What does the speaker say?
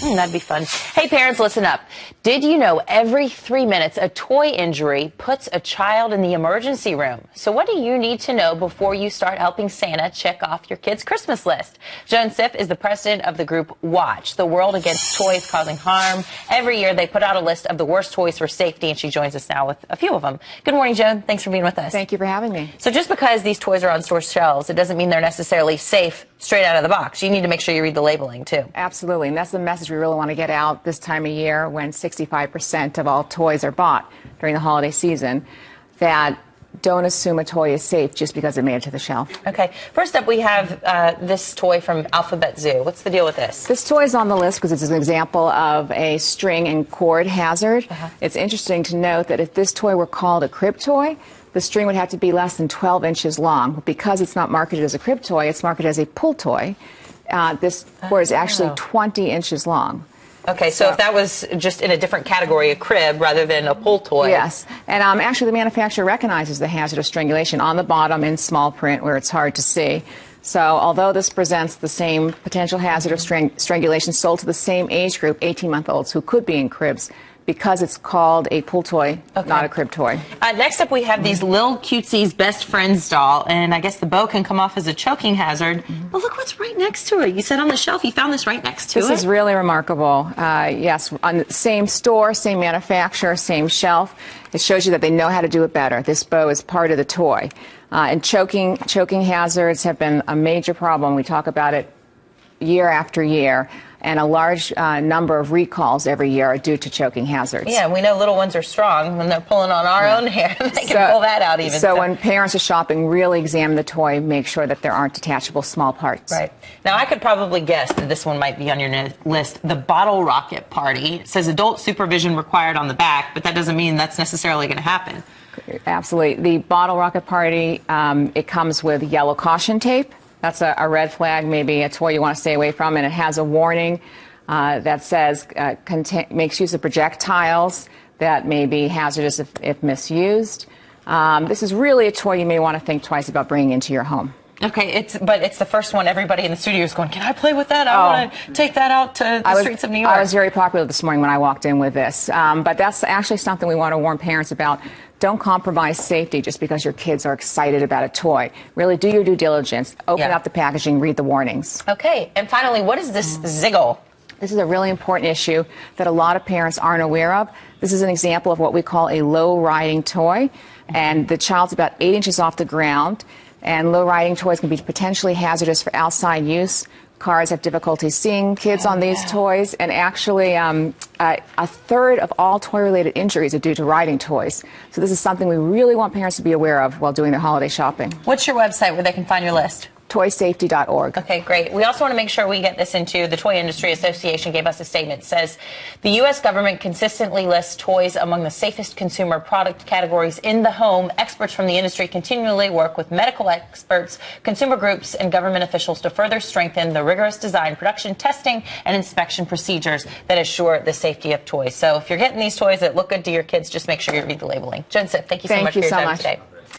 That'd be fun. Hey, parents, listen up. Did you know every 3 minutes a toy injury puts a child in the emergency room? So what do you need to know before you start helping Santa check off your kid's Christmas list? Joan Siff is the president of the group WATCH, the World Against Toys Causing Harm. Every year they put out a list of the worst toys for safety, and she joins us now with a few of them. Good morning, Joan. Thanks for being with us. Thank you for having me. So just because these toys are on store shelves, it doesn't mean they're necessarily safe straight out of the box. You need to make sure you read the labeling, too. Absolutely, and that's the message we really want to get out this time of year when 65% of all toys are bought during the holiday season, that don't assume a toy is safe just because it made it to the shelf. Okay. First up, we have this toy from Alphabet Zoo. What's the deal with this? This toy is on the list because it's an example of a string and cord hazard. It's interesting to note that if this toy were called a crib toy, the string would have to be less than 12 inches long. But because it's not marketed as a crib toy, it's marketed as a pull toy. This cord is actually 20 inches long. Okay, so if that was just in a different category, a crib rather than a pull toy. Yes, and actually the manufacturer recognizes the hazard of strangulation on the bottom in small print where it's hard to see. So although this presents the same potential hazard of strangulation sold to the same age group, 18-month-olds who could be in cribs, because it's called a pull toy, not a crib toy. Next up, we have these Lil Cutesie's Best Friends doll, and I guess the bow can come off as a choking hazard. But look what's right next to it. You said on the shelf you found this right next to it. This is really remarkable. Yes, on the same store, same manufacturer, same shelf. It shows you that they know how to do it better. This bow is part of the toy. And choking hazards have been a major problem. We talk about it year after year, and a large number of recalls every year are due to choking hazards. Yeah, we know little ones are strong when they're pulling on our own hair. They can pull that out even. So when parents are shopping, really examine the toy, make sure that there aren't detachable small parts. Right. Now, I could probably guess that this one might be on your list. The Bottle Rocket Party. It says adult supervision required on the back, but that doesn't mean that's necessarily going to happen. Absolutely. The Bottle Rocket Party, it comes with yellow caution tape. That's a red flag, maybe a toy you want to stay away from, and it has a warning that says makes use of projectiles that may be hazardous if misused. This is really a toy you may want to think twice about bringing into your home. Okay, but it's the first one everybody in the studio is going, can I play with that? I want to take that out to the streets of New York. I was very popular this morning when I walked in with this, but that's actually something we want to warn parents about. Don't compromise safety just because your kids are excited about a toy. Really do your due diligence. Open up the packaging, read the warnings. Okay, and finally, what is this Ziggle? This is a really important issue that a lot of parents aren't aware of. This is an example of what we call a low-riding toy, and the child's about 8 inches off the ground, and low-riding toys can be potentially hazardous for outside use. Cars have difficulty seeing kids on these toys, and actually a third of all toy-related injuries are due to riding toys. So this is something we really want parents to be aware of while doing their holiday shopping. What's your website where they can find your list? toysafety.org. Okay, great. We also want to make sure we get this into the Toy Industry Association gave us a statement. It says the U.S. government consistently lists toys among the safest consumer product categories in the home. Experts from the industry continually work with medical experts, consumer groups, and government officials to further strengthen the rigorous design, production, testing, and inspection procedures that assure the safety of toys. So if you're getting these toys that look good to your kids, just make sure you read the labeling. Joan Siff, thank you so much for your time today.